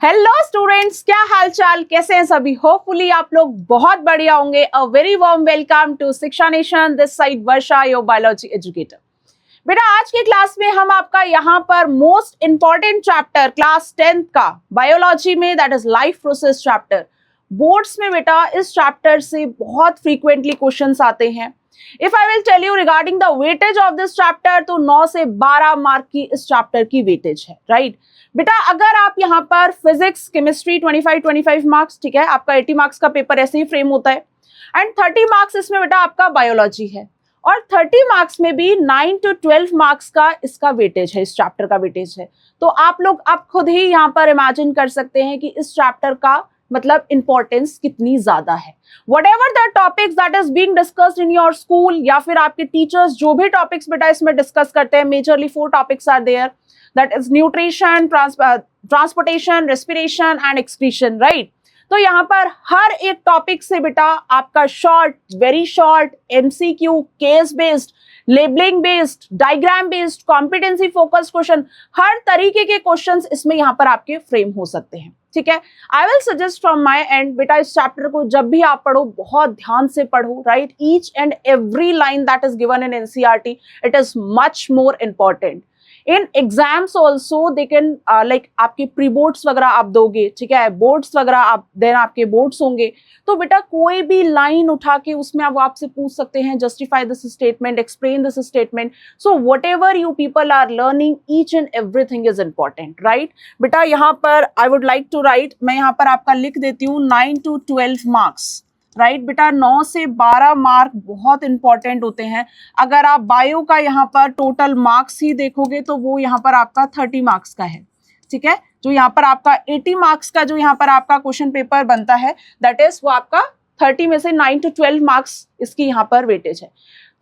Hello students, क्या हाल चाल, कैसे हैं सभी। होपफुली आप लोग बहुत बढ़िया होंगे। A very warm welcome to Shiksha nation, this side Varsha, your biology educator. बेटा आज की क्लास में हम आपका यहाँ पर most important chapter class 10th का बायोलॉजी में, that is life process chapter. Boards में बेटा इस चैप्टर से बहुत फ्रीक्वेंटली क्वेश्चंस आते हैं। If I will tell you regarding the weightage of this chapter, तो 9 से 12 मार्क की इस चैप्टर की वेटेज है, राइट। बेटा अगर आप यहाँ पर फिजिक्स केमिस्ट्री 25 मार्क्स, ठीक है, आपका 80 मार्क्स का पेपर ऐसे ही फ्रेम होता है, एंड 30 मार्क्स इसमें बेटा आपका बायोलॉजी है, और 30 मार्क्स में भी 9 to 12 मार्क्स का इसका वेटेज है, इस चैप्टर का वेटेज है। तो आप लोग आप खुद ही यहाँ पर इमेजिन कर सकते हैं कि इस चैप्टर का मतलब इंपॉर्टेंस कितनी ज्यादा है। Whatever the topics that is being discussed in your school, या फिर आपके टीचर्स जो भी टॉपिक्स बेटा इसमें डिस्कस करते हैं, majorly 4 topics are there, that is nutrition, transportation, respiration and excretion, right. तो यहाँ पर हर एक टॉपिक से बेटा आपका short, very short, MCQ, case based, labelling based, diagram based, competency focused question, हर तरीके के क्वेश्चंस इसमें यहाँ पर आपके फ्रेम हो सकते हैं, ठीक है। I will suggest from my and बेटा इस चैप्टर को जब भी आप पढ़ो बहुत ध्यान से पढ़ो, right. Each and every line that is given in NCERT, it is much more important. In exams also they can like आपके प्री बोर्ड्स वगैरह आप दोगे, ठीक है, बोर्ड्स वगैरह आप देन आपके बोर्ड्स होंगे, तो बेटा कोई भी लाइन उठा के उसमें आप आपसे पूछ सकते हैं, justify this statement, explain this statement. So whatever you people are learning, each and everything is important, right. बेटा यहाँ पर I would like to write, मैं यहाँ पर आपका लिख देती हूँ 9 to 12 मार्क्स, राइट। बेटा 9 से 12 मार्क बहुत इंपॉर्टेंट होते हैं। अगर आप बायो का यहाँ पर टोटल मार्क्स ही देखोगे तो वो यहाँ पर आपका 30 मार्क्स का है, ठीक है। जो यहाँ पर आपका 80 मार्क्स का जो यहाँ पर आपका क्वेश्चन पेपर बनता है, दैट इज वो आपका 30 में से 9 to 12 मार्क्स इसकी यहाँ पर वेटेज है।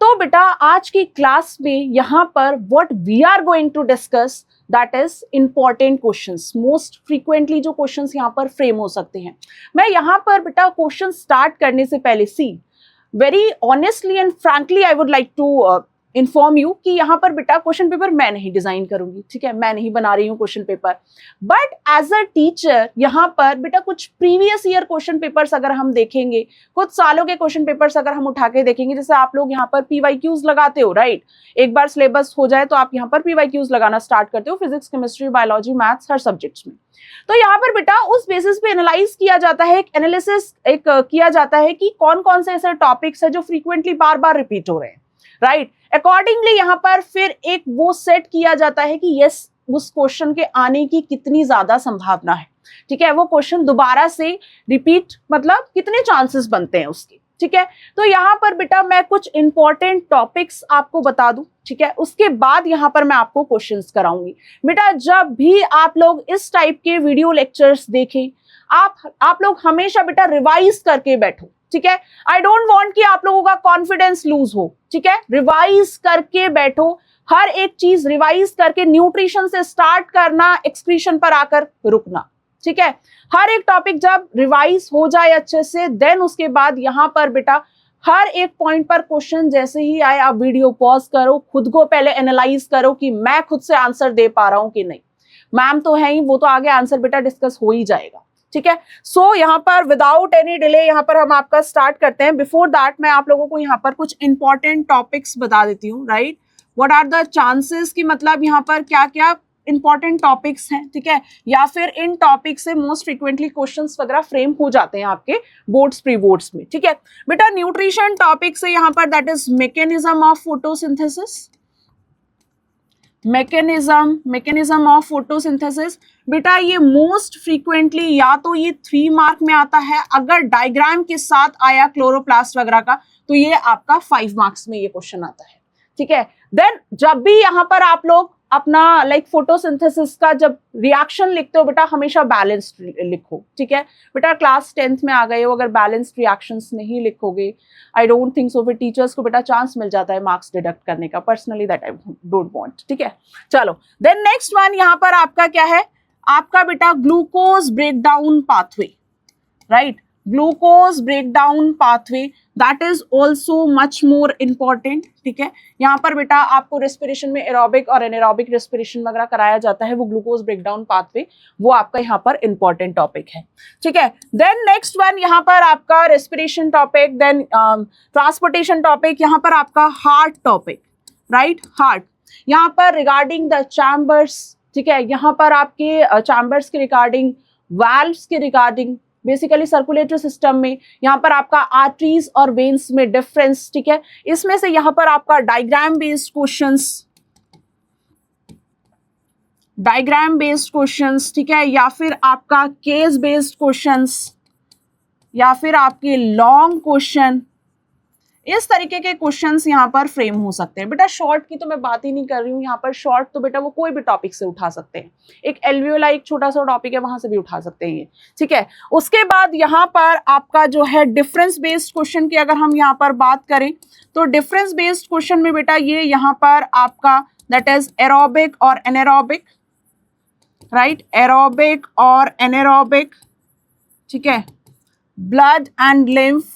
तो बेटा आज की क्लास में यहाँ पर what we are going to discuss, that is important questions, most frequently जो क्वेश्चंस यहाँ पर फ्रेम हो सकते हैं। मैं यहाँ पर बेटा क्वेश्चन स्टार्ट करने से पहले see very honestly and frankly I would like to inform you कि यहाँ पर बेटा क्वेश्चन पेपर मैं नहीं डिजाइन करूंगी, ठीक है, मैं नहीं बना रही हूँ question paper, but as a teacher यहाँ पर बेटा कुछ प्रीवियस ईयर क्वेश्चन पेपर्स अगर हम देखेंगे, कुछ सालों के क्वेश्चन पेपर्स अगर हम उठा के देखेंगे, जैसे आप लोग यहाँ पर पीवाईक्यूज लगाते हो, राइट। एक बार सिलेबस हो जाए तो आप यहाँ पर पीवाईक्यूज लगाना स्टार्ट करते हो, फिजिक्स, केमिस्ट्री, बायोलॉजी, मैथ्स, हर सब्जेक्ट्स में। तो यहाँ पर बेटा उस बेसिस पे एनालाइज किया जाता है, एक एनालिसिस किया जाता है कि कौन कौन से ऐसे टॉपिक्स है जो फ्रीक्वेंटली बार बार रिपीट हो रहे हैं, राइट। अकॉर्डिंगली यहाँ पर फिर एक वो सेट किया जाता है कि यस उस क्वेश्चन के आने की कितनी ज्यादा संभावना है, ठीक है, वो क्वेश्चन दोबारा से रिपीट मतलब कितने चांसेस बनते हैं उसके, ठीक है। तो यहाँ पर बेटा मैं कुछ इंपॉर्टेंट टॉपिक्स आपको बता दूं, ठीक है, उसके बाद यहाँ पर मैं आपको क्वेश्चंस कराऊंगी। बेटा जब भी आप लोग इस टाइप के वीडियो लेक्चर्स देखें, आप लोग हमेशा बेटा रिवाइज करके बैठो, ठीक है। आई डोंट वांट कि आप लोगों का कॉन्फिडेंस लूज हो, ठीक है। रिवाइज करके बैठो, हर एक चीज रिवाइज करके, न्यूट्रिशन से स्टार्ट करना, एक्सक्रीशन पर आकर रुकना, ठीक है। हर एक टॉपिक जब रिवाइज हो जाए अच्छे से, देन उसके बाद यहाँ पर बेटा हर एक पॉइंट पर क्वेश्चन जैसे ही आए आप वीडियो पॉज करो, खुद को पहले एनालाइज करो कि मैं खुद से आंसर दे पा रहा हूं कि नहीं। मैम तो है ही, वो तो आगे आंसर बेटा डिस्कस हो ही जाएगा, ठीक है। सो यहाँ पर विदाउट एनी डिले यहाँ पर हम आपका स्टार्ट करते हैं। बिफोर दैट मैं आप लोगों को यहाँ पर कुछ इंपॉर्टेंट टॉपिक्स बता देती हूँ, right. What are the chances की मतलब यहाँ पर क्या क्या इंपॉर्टेंट टॉपिक्स हैं, ठीक है, या फिर इन टॉपिक से मोस्ट फ्रीक्वेंटली क्वेश्चंस वगैरह फ्रेम हो जाते हैं आपके बोर्ड्स, प्री बोर्ड्स में, ठीक है। बेटा न्यूट्रिशन टॉपिक से यहाँ पर that is mechanism of photosynthesis, mechanism of photosynthesis. बेटा ये मोस्ट फ्रीक्वेंटली या तो ये 3 मार्क में आता है, अगर डायग्राम के साथ आया क्लोरोप्लास्ट वगैरह का तो ये आपका 5 मार्क्स में ये क्वेश्चन आता है, ठीक है। देन जब भी यहाँ पर आप लोग अपना लाइक फोटोसिंथेसिस का जब रिएक्शन लिखते हो बेटा हमेशा बैलेंस्ड लिखो, ठीक है। बेटा क्लास 10th में आ गए हो, अगर बैलेंस्ड रिएक्शंस नहीं लिखोगे, आई डोंट थिंक सो, फिर टीचर्स को बेटा चांस मिल जाता है मार्क्स डिडक्ट करने का, personally that I don't want, ठीक है। चलो देन नेक्स्ट वन यहाँ पर आपका क्या है, आपका बेटा glucose breakdown pathway, right. Glucose breakdown pathway, that is also much more important, ठीक है। यहाँ पर बेटा आपको रेस्पिरेशन में एरोबिक और एनारोबिक रेस्पिरेशन वगैरह कराया जाता है, वो ग्लूकोज ब्रेकडाउन पाथवे वो आपका यहाँ पर इंपॉर्टेंट टॉपिक है, ठीक है। देन नेक्स्ट वन यहाँ पर आपका respiration topic, then transportation topic, यहाँ पर आपका हार्ट टॉपिक, राइट, हार्ट। यहाँ पर रिगार्डिंग द चैम्बर्स, ठीक है, यहाँ पर आपके चैम्बर्स के रिगार्डिंग, वाल्व्स के रिगार्डिंग, बेसिकली सर्कुलेटरी सिस्टम में, यहाँ पर आपका आर्टरीज और वेन्स में डिफरेंस, ठीक है। इसमें से यहाँ पर आपका डायग्राम बेस्ड क्वेश्चंस, ठीक है, या फिर आपका केस बेस्ड क्वेश्चंस, या फिर आपके लॉन्ग क्वेश्चन, इस तरीके के क्वेश्चंस यहाँ पर फ्रेम हो सकते हैं। बेटा शॉर्ट की तो मैं बात ही नहीं कर रही हूँ, यहाँ पर शॉर्ट तो बेटा वो कोई भी टॉपिक से उठा सकते हैं, एक एल्वियोलाई एक छोटा सा टॉपिक है वहां से भी उठा सकते हैं ये, ठीक है। उसके बाद यहाँ पर आपका जो है डिफरेंस बेस्ड क्वेश्चन की अगर हम यहाँ पर बात करें तो डिफरेंस बेस्ड क्वेश्चन में बेटा ये यहाँ पर आपका दैट इज एरोबिक और एनारोबिक, राइट, एरोबिक और एनारोबिक, ठीक है, ब्लड एंड लिम्फ,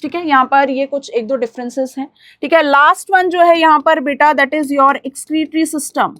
ठीक है। यहाँ पर ये कुछ एक दो डिफरेंसेस हैं, ठीक है। लास्ट वन जो है यहाँ पर बेटा that is your excretory system.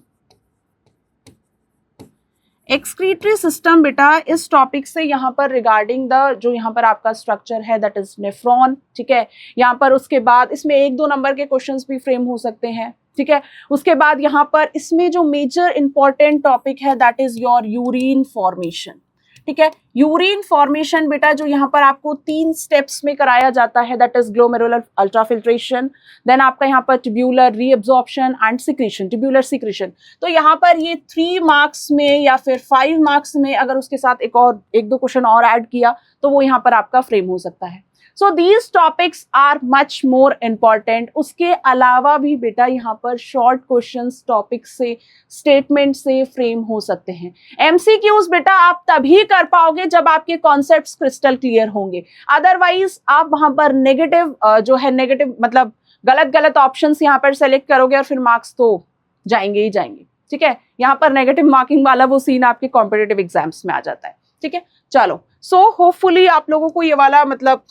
Excretory system बेटा इस टॉपिक से यहाँ पर रिगार्डिंग द जो यहाँ पर आपका स्ट्रक्चर है दैट इज नेफ्रॉन, ठीक है। यहाँ पर उसके बाद इसमें एक दो नंबर के क्वेश्चंस भी फ्रेम हो सकते हैं, ठीक है। उसके बाद यहाँ पर इसमें जो मेजर इंपॉर्टेंट टॉपिक है that is your urine formation, ठीक है। यूरिन फॉर्मेशन बेटा जो यहाँ पर आपको 3 स्टेप्स में कराया जाता है that is glomerular ultrafiltration, then आपका यहाँ पर tubular reabsorption and secretion, tubular secretion. तो यहाँ पर ये 3 मार्क्स में या फिर 5 मार्क्स में अगर उसके साथ एक दो क्वेश्चन और ऐड किया तो वो यहाँ पर आपका फ्रेम हो सकता है। So these topics are much more important. उसके अलावा भी बेटा यहाँ पर शॉर्ट क्वेश्चंस टॉपिक से, स्टेटमेंट से फ्रेम हो सकते हैं। एमसीक्यूज बेटा आप तभी कर पाओगे जब आपके कॉन्सेप्ट्स क्रिस्टल क्लियर होंगे, अदरवाइज आप वहां पर नेगेटिव जो है नेगेटिव मतलब गलत ऑप्शंस यहाँ पर सेलेक्ट करोगे और फिर मार्क्स तो जाएंगे ही जाएंगे, ठीक है। यहाँ पर नेगेटिव मार्किंग वाला वो सीन आपके कॉम्पिटिटिव एग्जाम्स में आ जाता है, ठीक है। चलो, सो होपफुली आप लोगों को ये वाला मतलब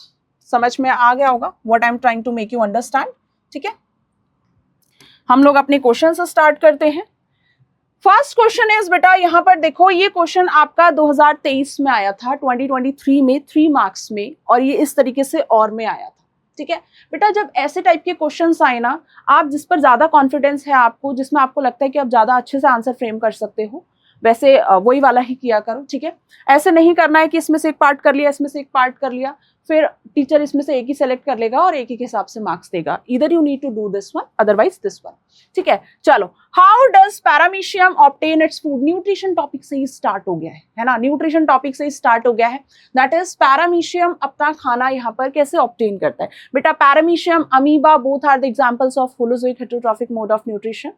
समझ में आ गया होगा what I am trying to make you understand, ठीक है। हम लोग अपने क्वेश्चन से स्टार्ट करते हैं। फर्स्ट क्वेश्चन इज बेटा यहाँ पर देखो, ये क्वेश्चन आपका 2023 में आया था, 2023 में 3 मार्क्स में, और ये इस तरीके से और में आया था, ठीक है। बेटा जब ऐसे टाइप के क्वेश्चंस आए ना, आप जिस पर ज्यादा कॉन्फिडेंस है आपको, जिसमें आपको लगता है कि आप ज्यादा अच्छे से आंसर फ्रेम कर सकते हो, वैसे वही वाला ही किया करो, ठीक है। ऐसे नहीं करना है कि इसमें से एक पार्ट कर लिया, इसमें से एक पार्ट कर लिया, फिर टीचर इसमें से एक ही सेलेक्ट कर लेगा और एक ही के हिसाब से मार्क्स देगा। इधर you need to do this one, otherwise this one, ठीक है। चलो, how does paramecium obtain its food? Nutrition topic से ही स्टार्ट हो गया है ना, न्यूट्रिशन टॉपिक से ही स्टार्ट हो गया है। दैट इज पैरामीशियम अपना खाना यहाँ पर कैसे ऑब्टेन करता है? बेटा paramecium, amoeba, both are the examples of holozoic heterotrophic mode of nutrition.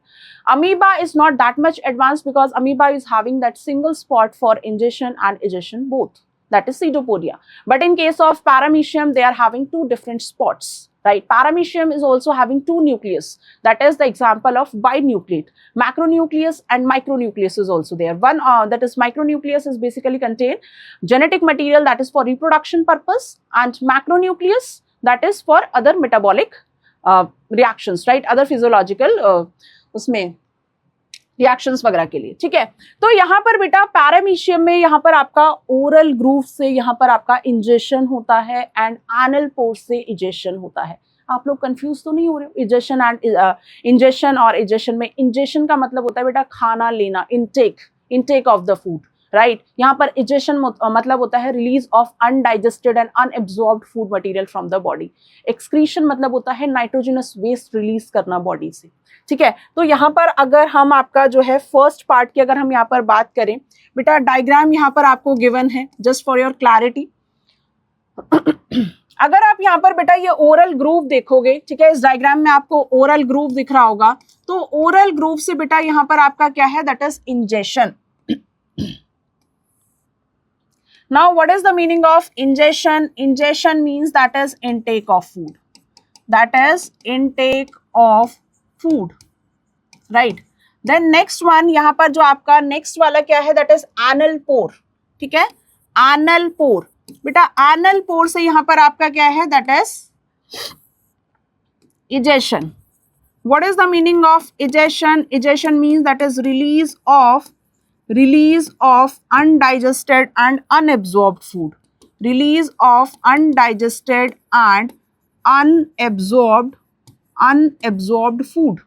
Amoeba is not that much advanced because amoeba is having that single spot for ingestion and egestion both, that is pseudopodia. But in case of paramecium they are having 2 different spots, right? Paramecium is also having 2 nucleus, that is the example of binucleate. Macronucleus and micronucleus is also there. One that is micronucleus is basically contain genetic material that is for reproduction purpose, and macronucleus that is for other metabolic reactions, right? Other physiological उसमें reactions वगैरह के लिए, ठीक है। तो यहाँ पर बेटा पैरामीशियम में यहाँ पर आपका ओरल ग्रूव से यहाँ पर आपका इंजेशन होता है एंड एनल पोर से इजेशन होता है। आप लोग कंफ्यूज तो नहीं हो रहे हो? इजेशन एंड इंजेशन और इजेशन में, इंजेशन का मतलब होता है बेटा खाना लेना, intake of the food, right. यहाँ पर इजेशन मतलब होता है release of undigested and unabsorbed food material from the body. Excretion मतलब होता है नाइट्रोजनस वेस्ट रिलीज करना बॉडी से, ठीक है। तो यहाँ पर अगर हम आपका जो है फर्स्ट पार्ट की अगर हम यहाँ पर बात करें, बेटा डायग्राम यहाँ पर आपको गिवन है जस्ट फॉर योर क्लैरिटी। अगर आप यहाँ पर बेटा ये ओरल ग्रूव देखोगे, ठीक है, इस डायग्राम में आपको ओरल ग्रूव दिख रहा होगा, तो ओरल ग्रूव से बेटा यहाँ पर आपका क्या है, that is ingestion. Now what is the meaning of ingestion? Ingestion means that is intake of food. That is intake of food, right? Then next one, यहाँ पर जो आपका नेक्स्ट वाला क्या है, दैट इज एनल पोर, ठीक है, anal pore. बेटा एनल पोर से यहाँ पर आपका क्या है, that is ejection. What is the meaning of ejection? Ejection means that is release of undigested and unabsorbed food. Release of undigested and unabsorbed food.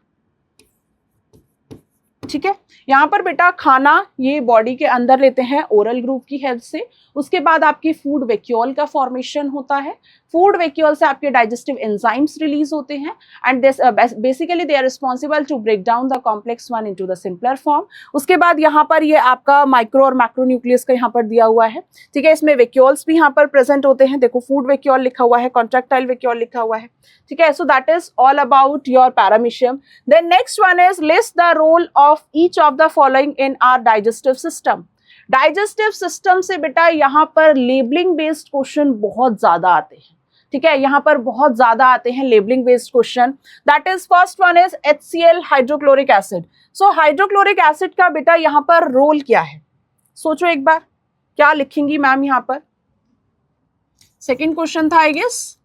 ठीक है, यहाँ पर बेटा खाना ये बॉडी के अंदर लेते हैं ओरल ग्रुप की हेल्प से, उसके बाद आपकी फूड वैक्यूल का फॉर्मेशन होता है, फूड वैक्यूल से आपके डाइजेस्टिव एंजाइम्स रिलीज होते हैं and this basically they are responsible to break down the complex one into the simpler form. उसके बाद यहाँ पर ये आपका माइक्रो और मैक्रो न्यूक्लियस का यहाँ पर दिया हुआ है, ठीक है, इसमें वैक्यूल्स भी यहाँ पर प्रेजेंट होते हैं, देखो फूड वैक्यूल लिखा हुआ है, कॉन्ट्रैक्टाइल वैक्यूल लिखा हुआ है, ठीक है, so that is all about your paramecium. Then next one is list the role of each of the following in our digestive system. Digestive system से बेटा यहाँ पर लेबलिंग बेस्ड क्वेश्चन बहुत ज्यादा आते हैं, ठीक है, यहाँ पर बहुत ज्यादा आते हैं labelling based question. That is first one is HCl hydrochloric acid. So hydrochloric acid का बेटा यहाँ पर रोल क्या है, सोचो एक बार, क्या लिखेंगी मैम यहाँ पर? सेकेंड क्वेश्चन था I guess,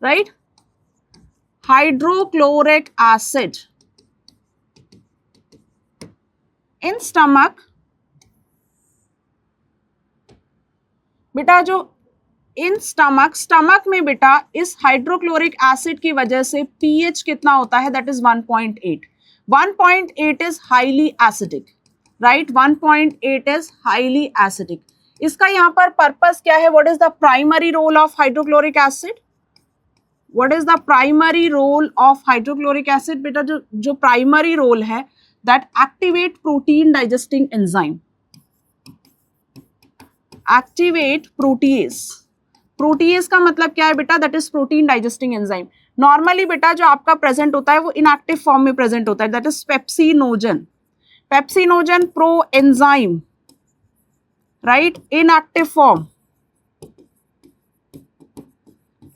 right, hydrochloric acid in stomach. बेटा जो इन स्टमक में बेटा इस हाइड्रोक्लोरिक एसिड की वजह से पीएच कितना होता है, that is 1.8। 1.8 is highly acidic, right, 1.8 is highly acidic. इसका यहाँ पर पर्पस क्या है, what is the primary role of hydrochloric acid? What is the primary role of hydrochloric acid? बेटा जो प्राइमरी रोल है, that activate protein digesting enzyme, activate protease. Protease का मतलब क्या है बेटा, that is protein digesting enzyme. Normally बेटा जो आपका प्रेजेंट होता है वो इनएक्टिव फॉर्म में प्रेजेंट होता है, that is pepsinogen, pepsinogen pro enzyme, right, inactive form,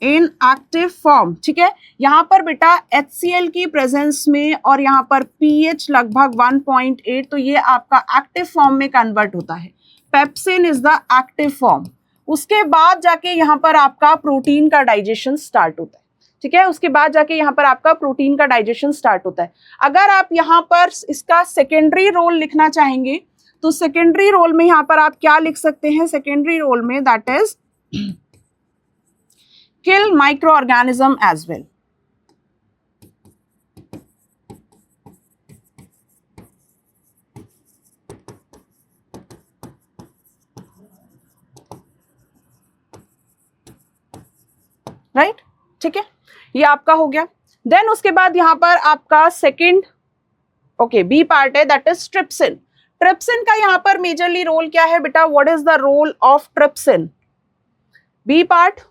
inactive form, ठीक है। यहाँ पर बेटा HCl की प्रेजेंस में और यहाँ पर pH लगभग 1.8, तो ये आपका एक्टिव फॉर्म में कन्वर्ट होता है, pepsin is the active form. उसके बाद जाके यहाँ पर आपका प्रोटीन का डाइजेशन स्टार्ट होता है, ठीक है, उसके बाद जाके यहाँ पर आपका प्रोटीन का डाइजेशन स्टार्ट होता है। अगर आप यहाँ पर इसका सेकेंडरी रोल लिखना चाहेंगे तो सेकेंडरी रोल में यहाँ पर आप क्या लिख सकते हैं, सेकेंडरी रोल में that is kill microorganism as well. Right, ठीक है, ये आपका हो गया। देन उसके बाद यहाँ पर आपका सेकंड बी पार्ट है, दैट इज ट्रिप्सिन। ट्रिप्सिन का यहाँ पर मेजरली रोल क्या है बेटा, what is the role of trypsin? B part,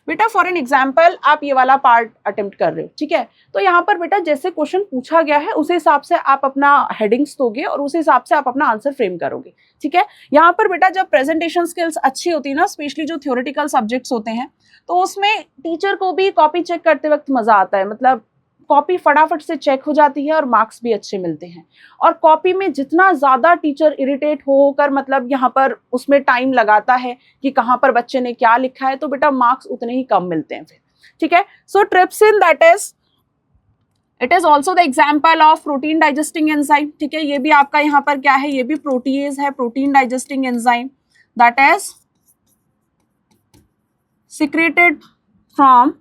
बेटा फॉर एन एग्जाम्पल आप ये वाला पार्ट अटेम्प्ट कर रहे हो, ठीक है, तो यहाँ पर बेटा जैसे क्वेश्चन पूछा गया है उस हिसाब से आप अपना हेडिंग्स दोगे और उस हिसाब से आप अपना आंसर फ्रेम करोगे, ठीक है। यहाँ पर बेटा जब प्रेजेंटेशन स्किल्स अच्छी होती है ना, स्पेशली जो थ्योरेटिकल सब्जेक्ट्स होते हैं, तो उसमें टीचर को भी कॉपी चेक करते वक्त मजा आता है, मतलब कॉपी फटाफट से चेक हो जाती है और मार्क्स भी अच्छे मिलते हैं। और कॉपी में जितना ज़्यादा टीचर इरिटेट होकर मतलब यहाँ पर उसमें टाइम लगाता है कि कहाँ पर बच्चे ने क्या लिखा है, तो बेटा मार्क्स उतने ही कम मिलते हैं फिर, ठीक है। So trypsin that is, it is also the example of protein digesting enzyme, ठीक है, ये भी आपका यहाँ पर क्या है, ये भी प्रोटीएज है, protein digesting enzyme, that is secreted from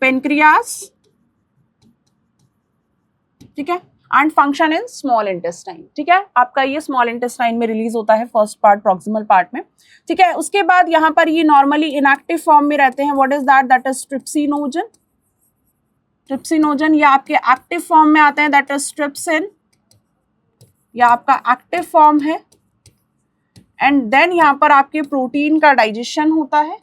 pancreas, ठीक है, and function in small intestine, ठीक है, आपका ये स्मॉल इंटेस्टाइन में रिलीज होता है फर्स्ट पार्ट, प्रॉक्सिमल पार्ट में, ठीक है। उसके बाद यहाँ पर ये नॉर्मली इनएक्टिव फॉर्म में रहते हैं, what is that, that is trypsinogen. Trypsinogen ये आपके एक्टिव फॉर्म में आते हैं, दैट इज ट्रिप्सिन, ये आपका एक्टिव फॉर्म है। एंड देन यहाँ पर आपके प्रोटीन का डाइजेशन होता है,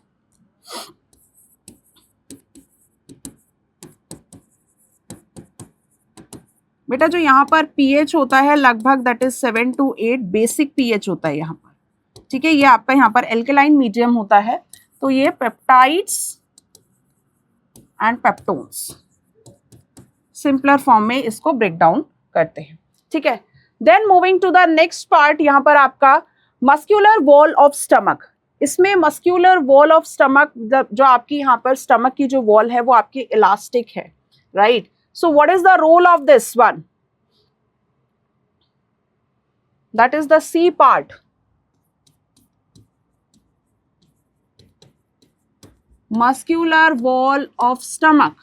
बेटा जो यहाँ पर pH होता है लगभग that is 7 to 8 basic pH होता है यहाँ पर, ठीक है, ये आपका यहाँ पर एल्केलाइन मीडियम होता है, तो ये peptides and peptones, simpler form में इसको ब्रेक डाउन करते हैं, ठीक है। Then moving to the next part, यहाँ पर आपका मस्क्यूलर वॉल ऑफ स्टमक। इसमें मस्क्यूलर वॉल ऑफ स्टमक, जो आपकी यहाँ पर स्टमक की जो वॉल है वो आपकी इलास्टिक है, right. So what is the role of this one? That is the C part. Muscular wall of stomach,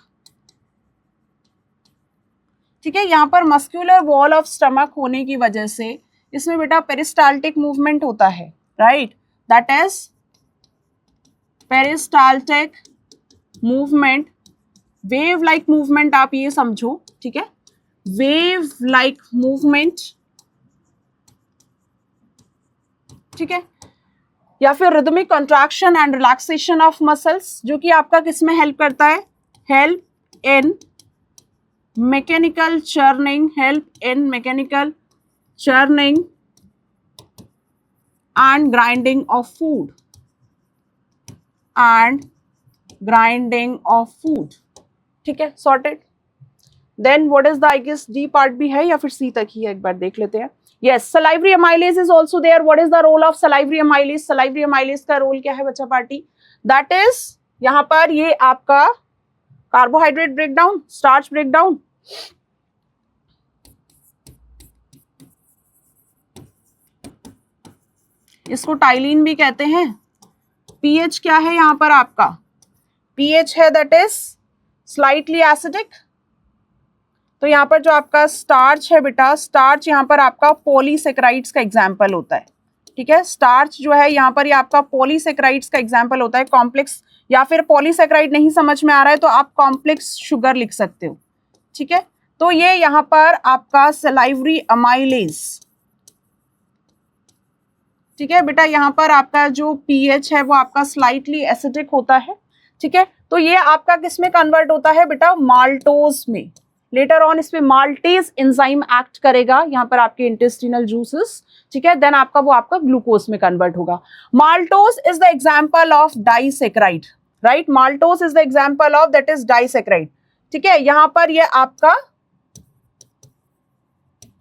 ठीक है। यहाँ पर मस्क्यूलर वॉल ऑफ स्टमक होने की वजह से इसमें बेटा पेरिस्टाल्टिक मूवमेंट होता है, right. That is peristaltic movement, wave like movement आप ये समझो, ठीक है, वेव लाइक मूवमेंट, ठीक है, या फिर rhythmic contraction and relaxation of muscles, जो कि आपका किसमें हेल्प करता है? Help in mechanical churning, help in mechanical churning and grinding of food, and grinding of food, ठीक है, sorted. Then what is the, I guess D part भी है या फिर C तक ही है, एक बार देख लेते हैं. Yes, salivary amylase is also there. What is the role of salivary amylase? Salivary amylase का रोल क्या है बच्चा पार्टी? That is यहाँ पर ये आपका कार्बोहाइड्रेट ब्रेकडाउन, स्टार्च ब्रेकडाउन, इसको टाइलिन भी कहते हैं. पीएच क्या है यहाँ पर आपका? पीएच है दैट इज स्लाइटली एसिडिक. तो यहाँ पर जो आपका स्टार्च है बेटा, स्टार्च यहाँ पर आपका पॉलीसेकेराइड्स का एग्जाम्पल होता है, ठीक है. स्टार्च जो है यहाँ पर ये आपका पॉलीसेकेराइड्स का एग्जाम्पल होता है. कॉम्प्लेक्स या फिर पॉलीसेकेराइड नहीं समझ में आ रहा है तो आप कॉम्प्लेक्स शुगर लिख सकते हो, ठीक है. तो ये यहाँ पर आपका सलाइवरी अमाइलेज, ठीक है बेटा. यहाँ पर आपका जो पीएच है वो आपका स्लाइटली एसिडिक होता है, ठीक है. तो ये आपका किस में कन्वर्ट होता है बेटा? माल्टोज में. लेटर ऑन इस पे माल्टेज एंजाइम एक्ट करेगा यहाँ पर आपके इंटेस्टिनल जूसेस, ठीक है. देन आपका वो आपका ग्लूकोज में कन्वर्ट होगा. Maltose is the example of disaccharide, right. Maltose is the example of that is disaccharide, ठीक है. यहाँ पर ये आपका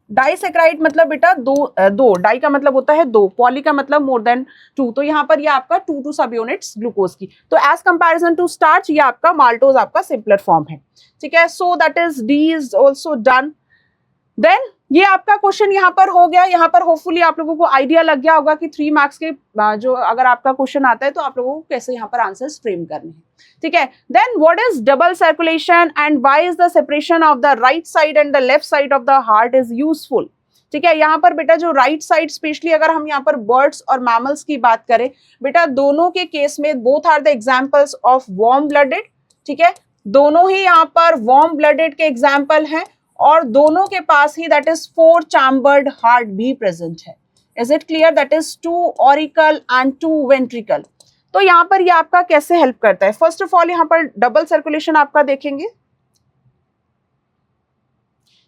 डाइसेक्राइड मतलब बेटा दो, डाई का मतलब होता है दो, पॉली का मतलब मोर देन टू. तो यहाँ पर ये आपका 2 सब यूनिट्स ग्लूकोज की. तो एज कंपैरिजन टू स्टार्च ये आपका माल्टोज आपका सिंपलर फॉर्म है, ठीक है. So that is D is also done. Then ये आपका क्वेश्चन यहाँ पर हो गया. यहाँ पर होपफुली आप लोगों को आइडिया लग गया होगा कि 3 मार्क्स के जो अगर आपका क्वेश्चन आता है तो आप लोगों को कैसे यहाँ पर आंसर्स फ्रेम करने हैं, ठीक है. Then what is double circulation and why is the separation of the right side and the left side of the heart is useful, ठीक है. यहाँ पर बेटा जो राइट साइड, स्पेशली अगर हम यहाँ पर बर्ड्स और मैमल्स की बात करें बेटा, दोनों के केस में both are the examples of warm blooded, ठीक है. दोनों ही यहाँ पर वार्म ब्लडेड के एग्जाम्पल हैं और दोनों के पास ही दैट इज 4 चैम्बर्ड हार्ट भी प्रेजेंट है. Is it clear? That is 2 auricle and 2 ventricle. तो यहाँ पर ये आपका कैसे हेल्प करता है? फर्स्ट ऑफ ऑल यहाँ पर डबल सर्कुलेशन आपका देखेंगे,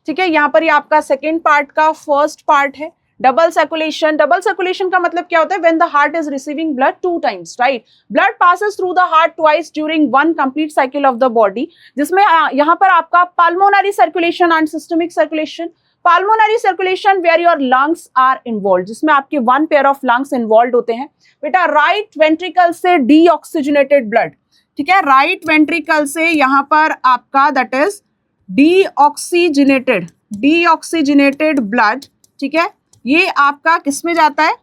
ठीक है. यहाँ पर ये आपका सेकेंड पार्ट का फर्स्ट पार्ट है डबल सर्कुलेशन. डबल सर्कुलेशन का मतलब क्या होता है? When the heart is receiving blood 2 times, right. Blood passes through the heart twice during 1 complete cycle of the body, जिसमें यहाँ पर आपका pulmonary circulation and systemic circulation. Pulmonary circulation where your lungs are involve, जिसमें आपके 1 pair of lungs involve होते हैं बेटा. Right ventricle से डीऑक्सीजनेटेड ब्लड, ठीक है. राइट वेंट्रिकल से यहाँ पर आपका दैट इज डीऑक्सीजनेटेड ब्लड, ठीक है. ये आपका किस में जाता है?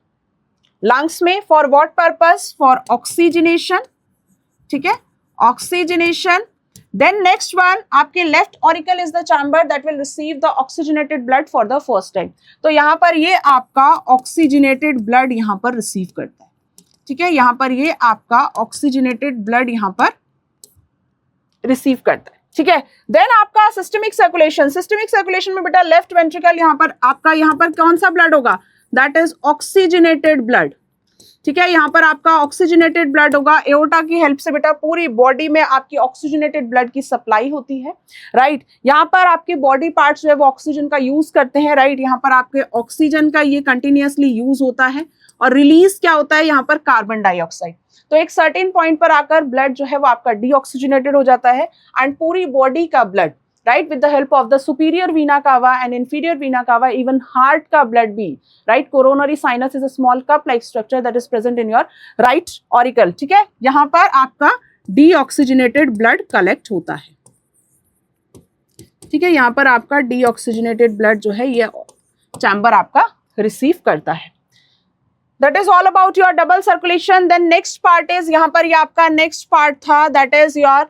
लंग्स में. For what purpose? For oxygenation, ठीक है, ऑक्सीजनेशन. देन नेक्स्ट वन आपके left auricle is the chamber that will receive the oxygenated blood for the first time. तो यहाँ पर ये आपका ऑक्सीजनेटेड ब्लड यहाँ पर रिसीव करता है, ठीक है. यहाँ पर ये आपका ऑक्सीजनेटेड ब्लड यहाँ पर रिसीव करता है, ठीक है. देन आपका सिस्टमिक सर्कुलेशन. सिस्टमिक सर्कुलेशन में बेटा लेफ्ट वेंट्रिकल यहाँ पर आपका यहाँ पर कौन सा ब्लड होगा? दैट इज ऑक्सीजनेटेड ब्लड, ठीक है. यहाँ पर आपका ऑक्सीजनेटेड ब्लड होगा. एओर्टा की हेल्प से बेटा पूरी बॉडी में आपकी ऑक्सीजनेटेड ब्लड की सप्लाई होती है, राइट. यहाँ पर आपके बॉडी पार्ट्स जो है वो ऑक्सीजन का यूज करते हैं, राइट. यहाँ पर आपके ऑक्सीजन का ये कंटिन्यूअसली यूज होता है और रिलीज क्या होता है यहाँ पर कार्बन डाइऑक्साइड। तो एक सर्टेन पॉइंट पर आकर ब्लड जो है वो आपका डीऑक्सीजनेटेड हो जाता है एंड पूरी बॉडी का blood right with the help of the superior vena cava and inferior vena cava, even heart का ब्लड भी right, coronary sinus is a small cup like structure that is present in your right auricle. ठीक है, यहाँ पर आपका deoxygenated blood collect होता है। ठीक है, यहाँ पर आपका डीऑक्सीजनेटेड ब्लड जो है ये चैम्बर आपका रिसीव करता है। That is all about your double circulation. Then next part is, यहाँ पर ये आपका next part था, that is your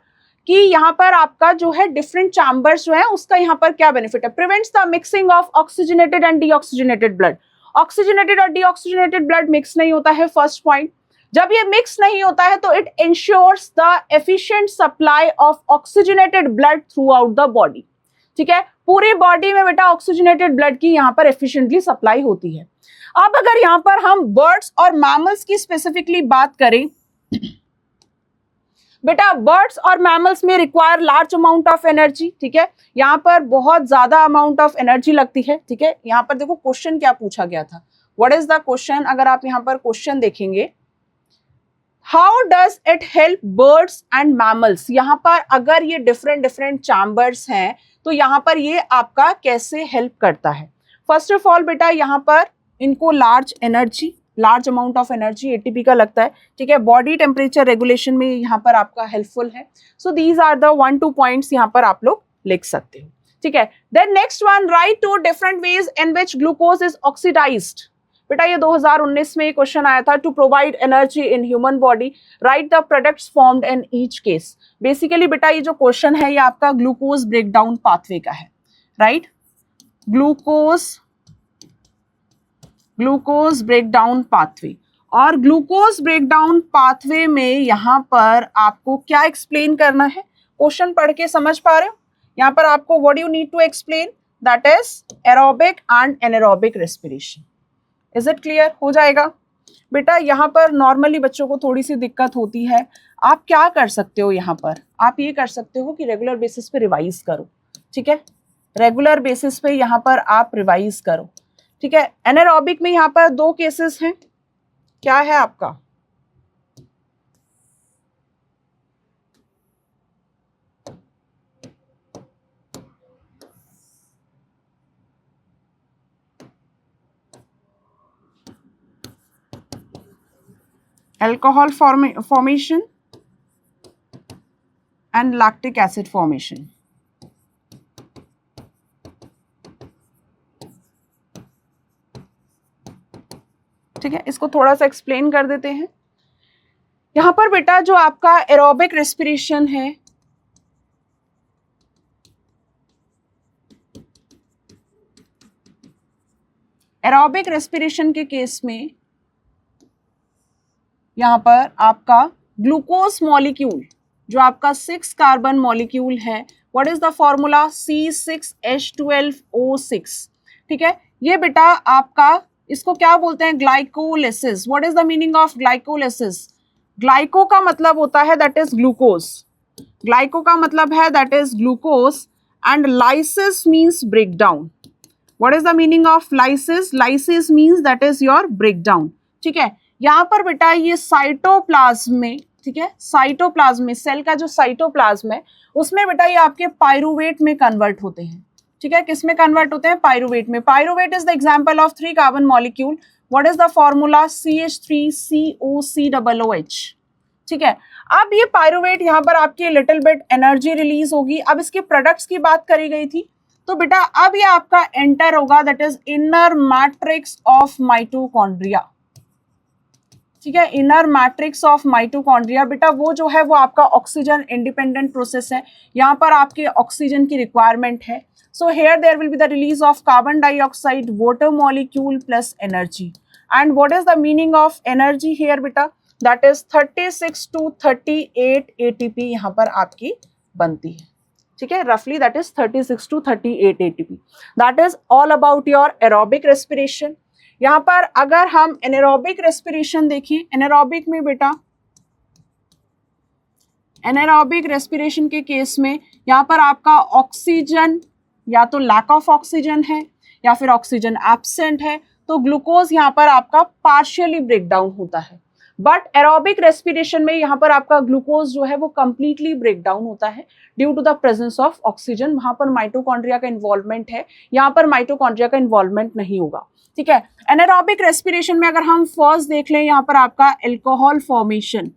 कि यहाँ पर आपका जो है different chambers जो है उसका यहाँ पर क्या benefit है, prevents the mixing of oxygenated and deoxygenated blood. Oxygenated और deoxygenated blood mix नहीं होता है, first point. जब ये mix नहीं होता है तो it ensures the efficient supply of oxygenated blood throughout the body. ठीक है, पूरी बॉडी में बेटा ऑक्सीजनेटेड ब्लड की यहाँ पर एफिशिएंटली सप्लाई होती है। अब अगर यहाँ पर हम बर्ड्स और मैमल्स की स्पेसिफिकली बात करें, बेटा बर्ड्स और मैमल्स में require large amount of energy. ठीक है, यहाँ पर बहुत ज्यादा अमाउंट ऑफ एनर्जी लगती है। ठीक है, यहाँ पर देखो क्वेश्चन क्या पूछा गया था, व्हाट इज द क्वेश्चन, अगर आप यहाँ पर क्वेश्चन देखेंगे, how does it help birds and mammals, यहाँ पर अगर ये डिफरेंट डिफरेंट चैम्बर्स हैं तो यहाँ पर ये आपका कैसे हेल्प करता है। फर्स्ट ऑफ ऑल बेटा यहाँ पर इनको large amount of energy ATP का लगता है। ठीक है, बॉडी टेम्परेचर रेगुलेशन में यहाँ पर आपका हेल्पफुल है। So these are the 1-2 points यहाँ पर आप लोग लिख सकते हो। ठीक है, then next one, write two different ways in which glucose is oxidized. बेटा ये 2019 में क्वेश्चन आया था, to provide energy in human body write the products formed in each case. Basically बेटा ये जो क्वेश्चन है ये आपका ग्लूकोज ब्रेकडाउन पाथवे का है, राइट, ग्लूकोज ब्रेकडाउन पाथवे। और ग्लूकोज ब्रेकडाउन पाथवे में यहाँ पर आपको क्या एक्सप्लेन करना है, क्वेश्चन पढ़ के समझ पा रहे हो, यहाँ पर आपको what you need to explain, that is aerobic and anaerobic respiration. Is it clear, हो जाएगा बेटा। यहाँ पर नॉर्मली बच्चों को थोड़ी सी दिक्कत होती है, आप क्या कर सकते हो, यहाँ पर आप ये कर सकते हो कि रेगुलर बेसिस पे रिवाइज करो। ठीक है, रेगुलर बेसिस पे यहाँ पर आप रिवाइज करो। ठीक है, एनारोबिक में यहाँ पर 2 केसेस हैं, क्या है आपका, alcohol formation and lactic acid formation. ठीक है, इसको थोड़ा सा एक्सप्लेन कर देते हैं। यहाँ पर बेटा जो आपका एरोबिक रेस्पिरेशन है, एरोबिक रेस्पिरेशन के केस में यहाँ पर आपका ग्लूकोज मॉलिक्यूल जो आपका 6 कार्बन मॉलिक्यूल है, what is the formula, C6H12O6। ठीक है, ये बेटा आपका इसको क्या बोलते हैं, glycolysis. What is the meaning of glycolysis, glyco का मतलब होता है दैट इज ग्लूकोज, ग्लाइको का मतलब है that is glucose and lysis means break down. What is the meaning of lysis, lysis means that is your break down. ठीक है, यहाँ पर बेटा ये साइटोप्लाज्म में, ठीक है, साइटोप्लाज्म में, सेल का जो साइटोप्लाज्म है उसमें बेटा ये आपके पायरुवेट में कन्वर्ट होते हैं। ठीक है, किस में कन्वर्ट होते हैं, पायरुवेट में। Pyruvate is the example of 3 carbon molecule, what is the formula, CH3COCOOH। ठीक है, अब ये पायरुवेट यहाँ पर आपकी लिटिल बिट एनर्जी रिलीज होगी। अब इसके प्रोडक्ट्स की बात करी गई थी, तो बेटा अब ये आपका एंटर होगा that is inner matrix of mitochondria. ठीक है, इनर मैट्रिक्स ऑफ माइटोकॉन्ड्रिया बेटा वो जो है वो आपका ऑक्सीजन इंडिपेंडेंट प्रोसेस है, यहाँ पर आपके ऑक्सीजन की रिक्वायरमेंट है। So here there will be the release of carbon dioxide, water molecule plus energy. And what is the meaning of energy here बेटा, दैट इज 36 to 38 ATP यहाँ पर आपकी बनती है। ठीक है, रफली that is 36 to 38 ATP। That is all about your aerobic respiration. यहाँ पर अगर हम एनारोबिक रेस्पिरेशन देखें, एनारोबिक में बेटा एनारोबिक रेस्पिरेशन के केस में यहाँ पर आपका ऑक्सीजन या तो लैक ऑफ ऑक्सीजन है या फिर ऑक्सीजन एब्सेंट है, तो तो ग्लूकोज यहाँ पर आपका पार्शियली ब्रेक डाउन होता है, बट एरोबिक रेस्पिरेशन में यहाँ पर आपका ग्लूकोज जो है वो कंप्लीटली ब्रेक डाउन होता है due to the presence of oxygen. वहां पर माइटोकॉन्ड्रिया का इन्वॉल्वमेंट है, यहाँ पर माइटोकॉन्ड्रिया का इन्वॉल्वमेंट नहीं होगा, ठीक है। एनारोबिक रेस्पिरेशन में अगर हम फर्स्ट देख लें यहाँ पर आपका एल्कोहल फॉर्मेशन,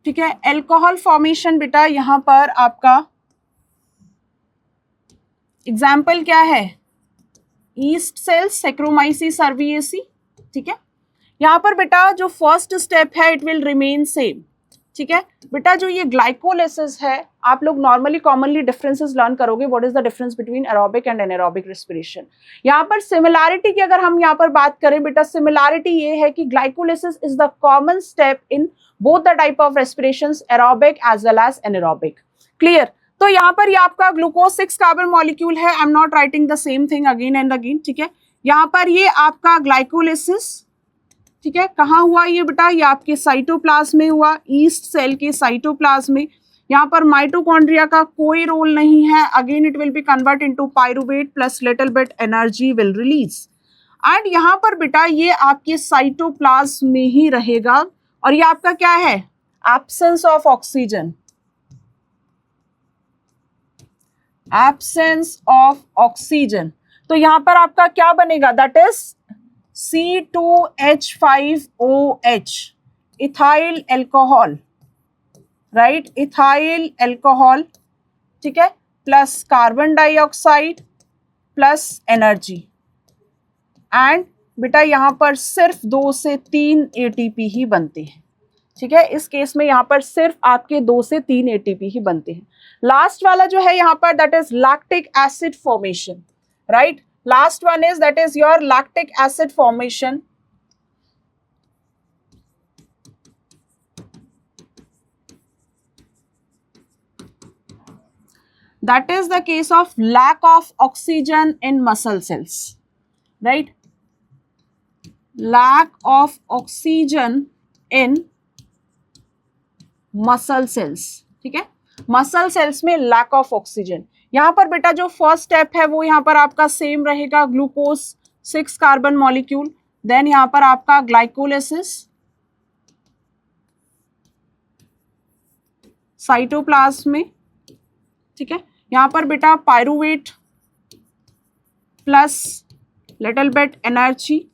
ठीक है। एल्कोहल फॉर्मेशन बेटा यहाँ पर आपका एग्जाम्पल क्या है, ईस्ट सेल्स, सैक्रोमाइसीस सर्विएसी, ठीक है। यहाँ पर बेटा जो फर्स्ट स्टेप है इट विल रिमेन सेम, ठीक है। बेटा जो ये ग्लाइकोलिसिस है, आप लोग नॉर्मली कॉमनली डिफरेंसेस लर्न करोगे, what is the difference between aerobic and anaerobic respiration. यहाँ पर सिमिलैरिटी की अगर हम यहाँ पर बात करें बेटा, सिमिलैरिटी ये है कि glycolysis is the common step in both the type of respirations, aerobic as well as anaerobic. Clear. तो यहाँ पर ये आपका ग्लूकोज 6 कार्बन मॉलिक्यूल है, I am not writing the same thing again and again, ठीक है। यहाँ पर ये आपका ग्लाइकोलिसिस, ठीक है, कहाँ हुआ ये बेटा, ये आपके साइटोप्लाज्म में हुआ, ईस्ट सेल के साइटोप्लाज्म में। यहाँ पर माइटोकॉन्ड्रिया का कोई रोल नहीं है, again it will be convert into pyruvate plus little bit energy will release, and यहाँ पर बेटा ये आपके साइटोप्लाज्म में ही रहेगा, और ये आपका क्या है, absence of oxygen, absence of oxygen. तो यहाँ पर आपका क्या बनेगा, that is C2H5OH, ethyl alcohol, right, ethyl alcohol, ठीक है, plus carbon dioxide plus energy, and बेटा यहाँ पर सिर्फ 2 से 3 ATP ही बनते हैं, ठीक है। इस केस में यहाँ पर सिर्फ आपके 2 से 3 ATP ही बनते हैं। लास्ट वाला जो है यहाँ पर that is lactic acid formation, right. Last one is that is your lactic acid formation. That is the case of lack of oxygen in muscle cells, right? Lack of oxygen in muscle cells, ठीक है। Muscle cells में lack of oxygen. यहाँ पर बेटा जो first step है वो यहाँ पर आपका सेम रहेगा, ग्लूकोज 6 कार्बन मॉलिक्यूल, देन यहाँ पर आपका ग्लाइकोलिसिस, साइटोप्लाज्म में, ठीक है। यहाँ पर बेटा pyruvate plus little bit energy.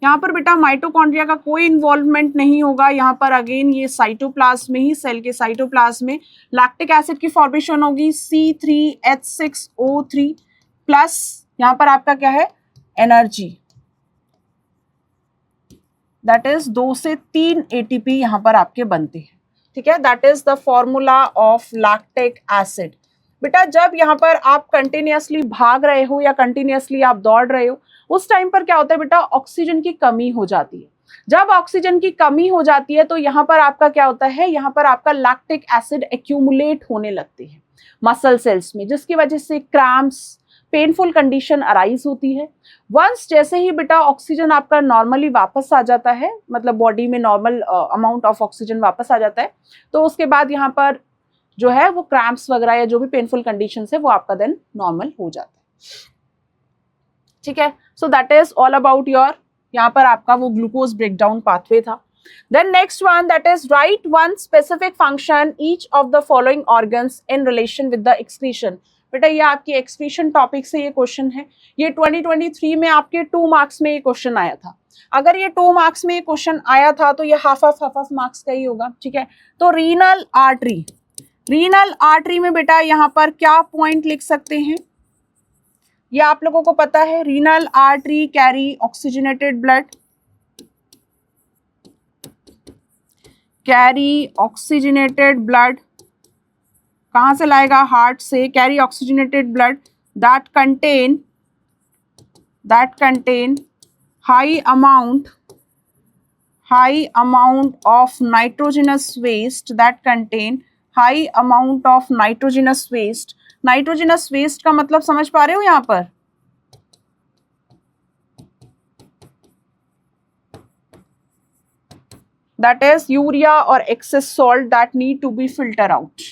यहाँ पर बेटा माइटोकॉन्ड्रिया का कोई इन्वॉल्वमेंट नहीं होगा, यहाँ पर अगेन ये साइटोप्लाज्म में ही, सेल के साइटोप्लाज्म में लैक्टिक एसिड की फॉर्मेशन होगी C3H6O3 प्लस यहाँ पर आपका क्या है, एनर्जी, दैट इज 2 से 3 ATP यहाँ पर आपके बनते हैं, ठीक है। That is the formula of lactic acid. बेटा जब यहाँ पर आप कंटिन्यूअसली भाग रहे हो या कंटिन्यूअसली आप दौड़ रहे हो, उस टाइम पर क्या होता है बेटा, ऑक्सीजन की कमी हो जाती है। जब ऑक्सीजन की कमी हो जाती है तो यहाँ पर आपका क्या होता है, यहाँ पर आपका लैक्टिक एसिड एक्यूमुलेट होने लगते हैं मसल सेल्स में, जिसकी वजह से क्रैम्प्स, पेनफुल कंडीशन अराइज होती है। वंस जैसे ही बेटा ऑक्सीजन आपका नॉर्मली वापस आ जाता है, मतलब बॉडी में नॉर्मल अमाउंट ऑफ ऑक्सीजन वापस आ जाता है, तो उसके बाद यहाँ पर जो है वो क्रैम्प्स वगैरह या जो भी पेनफुल कंडीशन है वो आपका देन नॉर्मल हो जाता है, ठीक है। So that is all about your, यहाँ पर आपका वो ग्लूकोज ब्रेकडाउन पाथवे था। Then next one that is write one specific function each of the following organs in relation with the excretion. बेटा ये आपकी एक्सक्रीशन टॉपिक से ये क्वेश्चन है, ये 2023 में आपके 2 मार्क्स में ये क्वेश्चन आया था। अगर ये 2 मार्क्स में ये क्वेश्चन आया था तो ये हाफ ऑफ मार्क्स का ही होगा, ठीक है। तो रीनल आर्टरी, रीनल आर्टरी में बेटा यहाँ पर क्या पॉइंट लिख सकते हैं, ये आप लोगों को पता है, renal artery carry oxygenated blood, carry oxygenated blood कहाँ से लाएगा, हार्ट से, carry oxygenated blood that contain high amount of nitrogenous waste, that contain high amount of nitrogenous waste. Nitrogenous waste का मतलब समझ पा रहे हो यहाँ पर, that is urea or excess salt that need to be filtered out,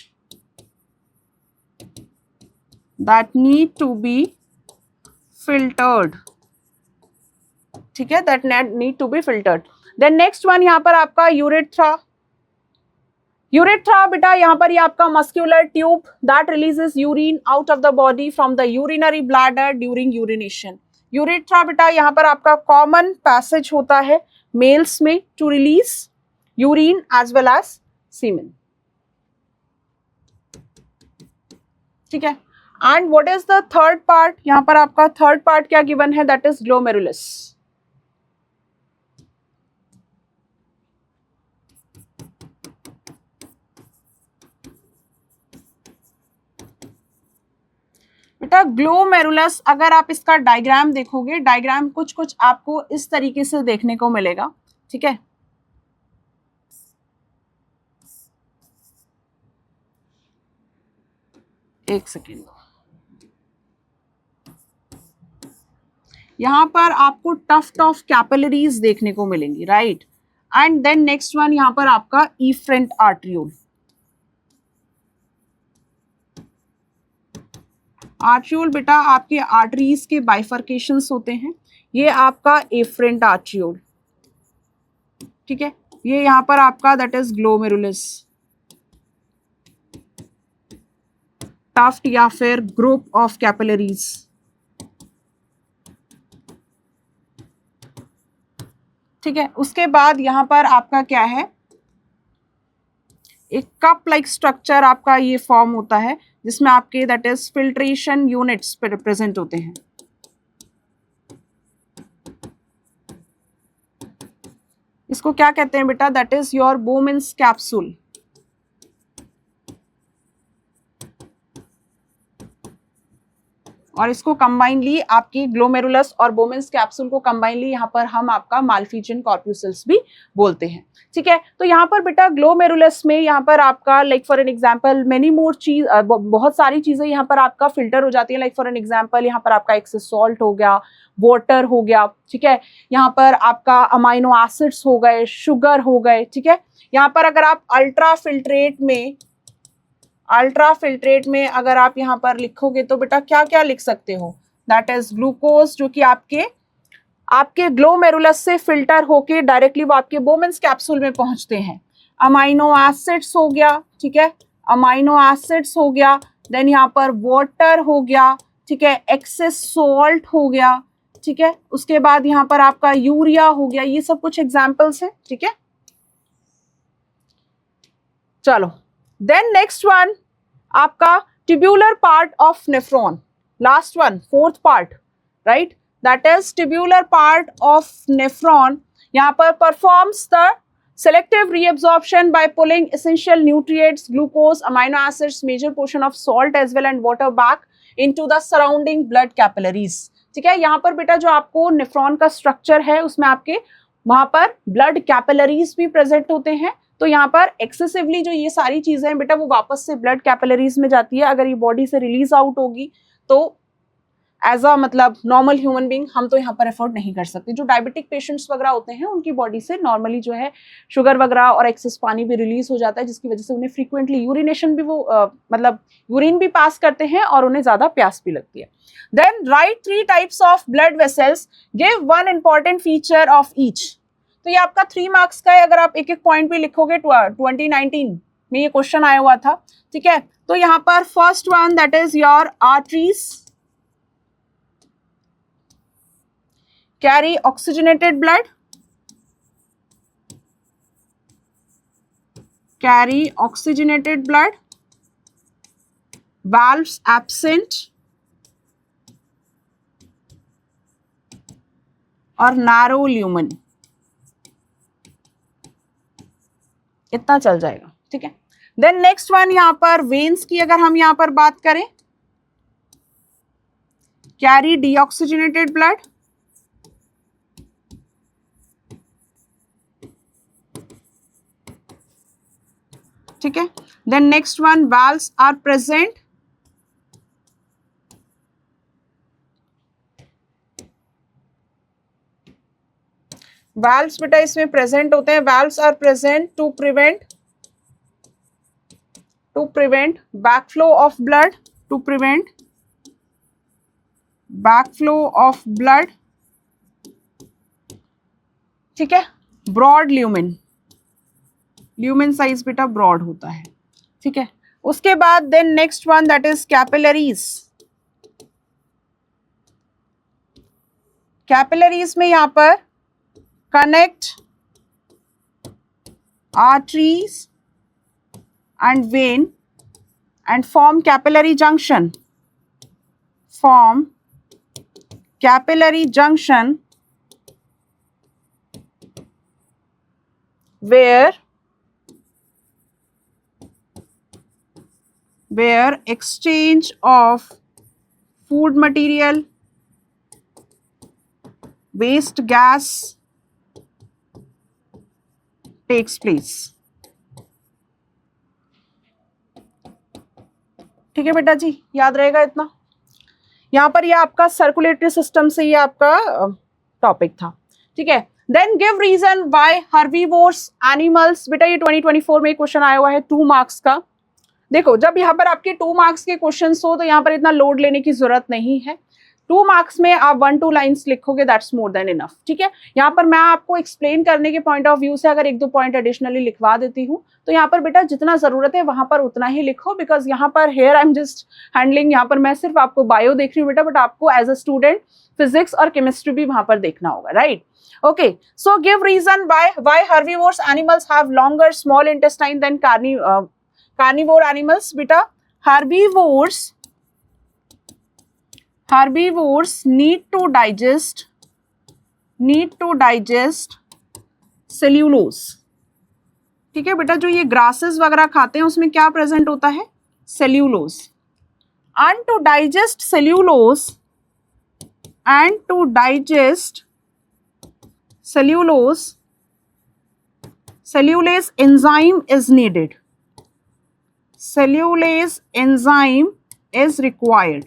that need to be filtered, ठीक है, that need to be filtered. Then next one यहाँ पर आपका यूरेथ्रा। यूरेथ्रा बेटा यहाँ पर ये आपका muscular tube that releases urine out of the body from the urinary bladder during urination. Urethra बेटा यहाँ पर आपका कॉमन पैसेज होता है मेल्स में to release urine as well as semen. ठीक है, and what is the third part, यहाँ पर आपका थर्ड पार्ट क्या गिवन है, दैट इज ग्लोमेरुलस। बेटा ग्लोमेरुलस अगर आप इसका डायग्राम देखोगे, डायग्राम कुछ कुछ आपको इस तरीके से देखने को मिलेगा। ठीक है, एक सेकेंड, यहां पर आपको टफ्ट ऑफ कैपिलरीज देखने को मिलेंगी, right. And then next one यहां पर आपका इफ्रेंट आर्ट्रियोल। आर्ट्रियोल बेटा आपके आर्टरीज के बाइफर्केशंस होते हैं, ये आपका एफरेंट आर्ट्रियोल। ठीक है, ये यहां पर आपका दैट इज ग्लोमेरुलस, टफ्ट या फिर ग्रुप ऑफ कैपिलरीज। ठीक है, उसके बाद यहां पर आपका क्या है, एक कप लाइक स्ट्रक्चर आपका ये फॉर्म होता है जिसमें आपके that is filtration units present होते हैं। इसको क्या कहते हैं बेटा, that is your Bowman's capsule. और इसको कंबाइनली आपकी ग्लोमेरुलस और बोमेन्स कैप्सूल को कंबाइनली यहाँ पर हम आपका मालफिजियन कॉर्प्यूसल्स भी बोलते हैं। ठीक है, तो यहाँ पर बेटा ग्लोमेरुलस में यहाँ पर आपका like for an example many more चीज, बहुत सारी चीजें यहाँ पर आपका फिल्टर हो जाती है। लाइक फॉर एन एग्जांपल यहाँ पर आपका एक्सेस सॉल्ट हो गया, वाटर हो गया। ठीक है, यहाँ पर आपका अमाइनो एसिड्स हो गए, शुगर हो गए। ठीक है, यहाँ पर अगर आप अल्ट्रा फिल्ट्रेट में अगर आप यहाँ पर लिखोगे तो बेटा क्या क्या लिख सकते हो, दैट इज ग्लूकोज, जो कि आपके ग्लोमेरुलस से फिल्टर होके डायरेक्टली वो आपके बोमेन्स कैप्सूल में पहुंचते हैं। अमाइनो एसिड्स हो गया, ठीक है, अमाइनो एसिड्स हो गया, देन यहाँ पर वाटर हो गया, ठीक है, एक्सेस सॉल्ट हो गया। ठीक है, उसके बाद यहाँ पर आपका यूरिया हो गया। ये सब कुछ एग्जाम्पल्स हैं। ठीक है, चलो देन नेक्स्ट वन आपका tubular part of nephron, last one fourth part, right, that is tubular part of nephron. यहाँ पर performs the selective reabsorption by pulling essential nutrients, glucose, amino acids, major portion of salt as well and water back into the surrounding blood capillaries। ठीक है, यहाँ पर बेटा जो आपको nephron का स्ट्रक्चर है उसमें आपके वहां पर ब्लड कैपिलरीज भी प्रेजेंट होते हैं। तो यहाँ पर एक्सेसिवली जो ये सारी चीजें हैं बेटा वो वापस से ब्लड कैपिलरीज में जाती है। अगर ये बॉडी से रिलीज आउट होगी तो एज अ मतलब नॉर्मल ह्यूमन बीइंग हम तो यहाँ पर एफोर्ड नहीं कर सकते। जो डायबिटिक पेशेंट्स वगैरह होते हैं उनकी बॉडी से नॉर्मली जो है शुगर वगैरह और एक्सेस पानी भी रिलीज हो जाता है, जिसकी वजह से उन्हें फ्रीक्वेंटली यूरिनेशन भी वो मतलब यूरिन भी पास करते हैं और उन्हें ज्यादा प्यास भी लगती है। Then write 3 types of blood vessels, give 1 important feature of each. तो ये आपका 3 मार्क्स का है, अगर आप एक एक पॉइंट भी लिखोगे 2019 में ये क्वेश्चन आया हुआ था। ठीक है, तो यहाँ पर first one that is your arteries carry oxygenated blood, valves absent और narrow lumen। इतना चल जाएगा। ठीक है, देन नेक्स्ट वन यहाँ पर वेन्स की अगर हम यहाँ पर बात करें, कैरी डीऑक्सीजनेटेड ब्लड, ठीक है, then next one valves are present, valves बेटा इसमें प्रेजेंट होते हैं। Valves are present to prevent backflow of blood, to prevent backflow of blood ठीक है, ब्रॉड ल्यूमेन, ल्यूमेन साइज बेटा ब्रॉड होता है, ठीक है। उसके बाद then next one that is capillaries. Capillaries में यहां पर connect arteries and vein and form capillary junction, form capillary junction where exchange of food material, waste gas takes place। ठीक है बेटा जी, याद रहेगा इतना। यहां पर ये आपका सर्कुलेटरी सिस्टम से ये आपका टॉपिक था, ठीक है। Then give reason why herbivores animals, बेटा ये 2024 में क्वेश्चन आया हुआ है 2 मार्क्स का। देखो जब यहाँ पर आपके 2 मार्क्स के क्वेश्चन हो तो यहाँ पर इतना लोड लेने की जरूरत नहीं है। 2 मार्क्स में आप 1-2 लाइन्स लिखोगे, दैट्स मोर देन इनफ, ठीक है। यहाँ पर मैं आपको एक्सप्लेन करने के पॉइंट ऑफ व्यू से अगर 1-2 पॉइंट एडिशनली लिखवा देती हूँ तो यहाँ पर बेटा जितना जरूरत है वहां पर उतना ही लिखो, बिकॉज यहाँ पर here I am just handling, यहाँ पर मैं सिर्फ आपको बायो देख रही हूँ बेटा, बट आपको एज अ स्टूडेंट फिजिक्स और केमिस्ट्री भी वहां पर देखना होगा, right. Okay, so give reason why herbivores animals have longer small intestine than carnivore animals. बेटा herbivores need to digest cellulose, ठीक है बेटा। जो ये grasses वगैरह खाते हैं उसमें क्या प्रेजेंट होता है, cellulose, and to digest cellulase enzyme is needed, cellulase enzyme is required,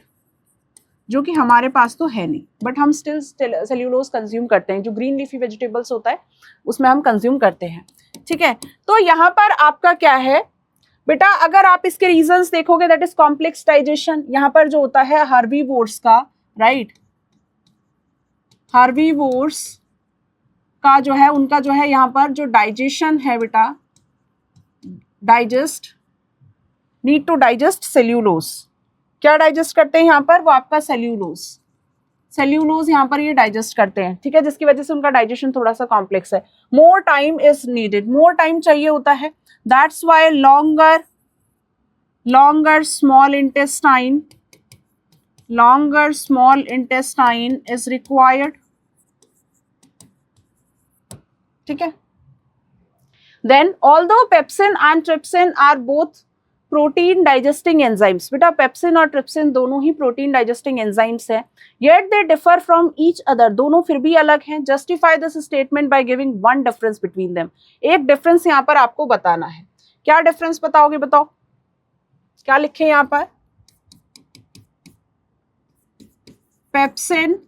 जो कि हमारे पास तो है नहीं, बट हम स्टिल सेल्यूलोज कंज्यूम करते हैं। जो ग्रीन लीफी वेजिटेबल्स होता है उसमें हम कंज्यूम करते हैं, ठीक है। तो यहाँ पर आपका क्या है बेटा, अगर आप इसके रीजंस देखोगे दैट इज कॉम्प्लेक्स डाइजेशन। यहाँ पर जो होता है हर्बीवोर्स का, राइट, हर्बीवोर्स का जो है उनका जो है यहाँ पर जो डाइजेशन है बेटा, नीड टू डाइजेस्ट सेल्यूलोज। क्या डाइजेस्ट करते हैं यहाँ पर, वो आपका सेल्यूलोज यहाँ पर ये डाइजेस्ट करते हैं, ठीक है, जिसकी वजह से उनका डाइजेशन थोड़ा सा कॉम्प्लेक्स है। More time is needed, more time चाहिए होता है, that's why longer small intestine is required, ठीक है। Then although pepsin and trypsin are both protein digesting enzymes, बेटा पेप्सिन और ट्रिप्सिन दोनों ही प्रोटीन डाइजेस्टिंग एंजाइम्स हैं, yet they differ from each other, दोनों फिर भी अलग हैं। Justify this statement by giving one difference between them, एक डिफरेंस यहाँ पर आपको बताना है। क्या डिफरेंस बताओगे, बताओ क्या लिखे यहाँ पर, पेप्सिन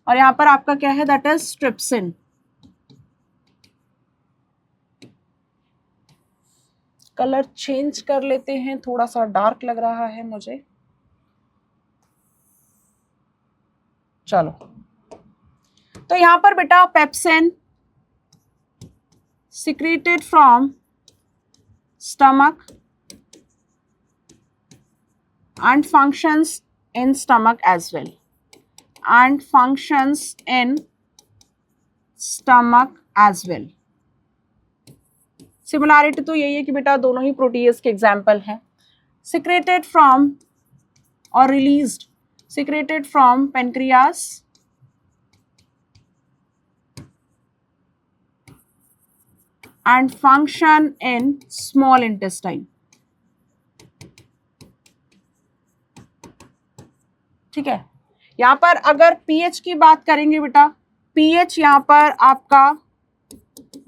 और यहाँ पर आपका क्या है, that is trypsin. Colour change कर लेते हैं, थोड़ा सा डार्क लग रहा है मुझे, चलो। तो यहां पर बेटा pepsin secreted from stomach and functions in stomach as well, similarity तो यही है कि बेटा दोनों ही प्रोटीज के एग्जाम्पल हैं। सिक्रेटेड फ्रॉम और released, secreted from pancreas and function in small intestine, ठीक है। यहां पर अगर पीएच की बात करेंगे बेटा, पीएच यहां पर आपका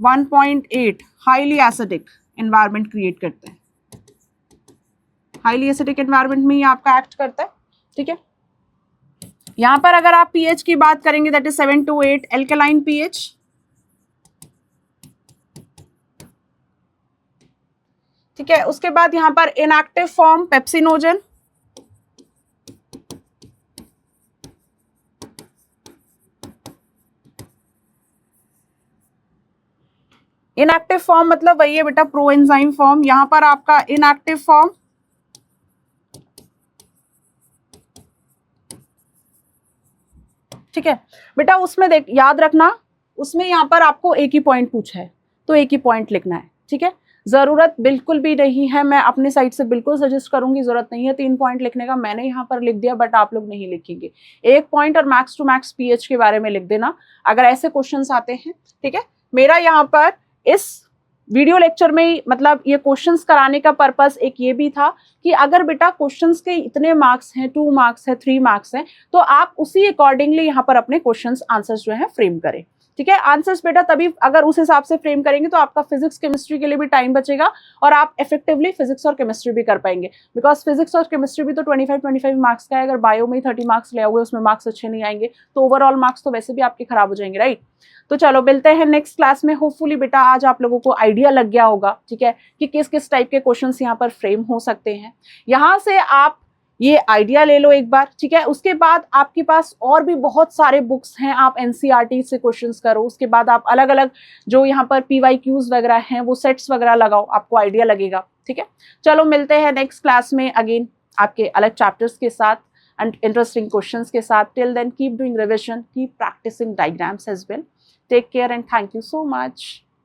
1.8 हाईली एसिडिक एनवायरनमेंट क्रिएट करता है, हाईली एसिडिक एनवायरनमेंट में ये आपका एक्ट करता है, ठीक है। यहां पर अगर आप पीएच की बात करेंगे that is 7 to 8 alkaline pH, ठीक है। उसके बाद यहां पर inactive form pepsinogen, inactive form मतलब वही है बेटा प्रोएंजाइम फॉर्म, यहां पर आपका इनएक्टिव फॉर्म, ठीक है बेटा। उसमें देख याद रखना, उसमें यहाँ पर आपको एक ही पॉइंट पूछा है तो एक ही पॉइंट लिखना है, ठीक है। जरूरत बिल्कुल भी नहीं है, मैं अपने साइड से बिल्कुल सजेस्ट करूंगी, जरूरत नहीं है 3 पॉइंट लिखने का। मैंने यहाँ पर लिख दिया बट आप लोग नहीं लिखेंगे। 1 पॉइंट और मैक्स टू मैक्स पीएच के बारे में लिख देना अगर ऐसे क्वेश्चंस आते हैं, ठीक है। मेरा यहाँ पर इस वीडियो लेक्चर में मतलब ये क्वेश्चंस कराने का पर्पस एक ये भी था कि अगर बेटा क्वेश्चंस के इतने मार्क्स हैं, 2 मार्क्स है, 3 मार्क्स हैं, तो आप उसी अकॉर्डिंगली यहाँ पर अपने क्वेश्चंस आंसर्स जो है फ्रेम करें, ठीक है। आंसर्स बेटा तभी अगर उस हिसाब से फ्रेम करेंगे तो आपका फिजिक्स केमिस्ट्री के लिए भी टाइम बचेगा और आप इफेक्टिवली फिजिक्स और केमिस्ट्री भी कर पाएंगे। बिकॉज फिजिक्स और केमिस्ट्री भी तो 25 मार्क्स का है। अगर बायो में 30 मार्क्स ले आओगे, उसमें मार्क्स अच्छे नहीं आएंगे तो ओवरऑल मार्क्स तो वैसे भी आपके खराब हो जाएंगे, राइट। तो चलो मिलते हैं नेक्स्ट क्लास में। होपफुली बेटा आज आप लोगों को आइडिया लग गया होगा, ठीक है, कि किस किस टाइप के क्वेश्चंस यहाँ पर फ्रेम हो सकते हैं। यहाँ से आप ये आइडिया ले लो एक बार, ठीक है। उसके बाद आपके पास और भी बहुत सारे बुक्स हैं, आप एनसीईआरटी से क्वेश्चंस करो। उसके बाद आप अलग अलग जो यहाँ पर पीवाईक्यूज वगैरह हैं वो सेट्स वगैरह लगाओ, आपको आइडिया लगेगा, ठीक है। चलो मिलते हैं नेक्स्ट क्लास में अगेन आपके अलग चैप्टर्स के साथ एंड इंटरेस्टिंग क्वेश्चंस के साथ। Till then keep doing revision, keep practicing diagrams as well. Take care and thank you so much.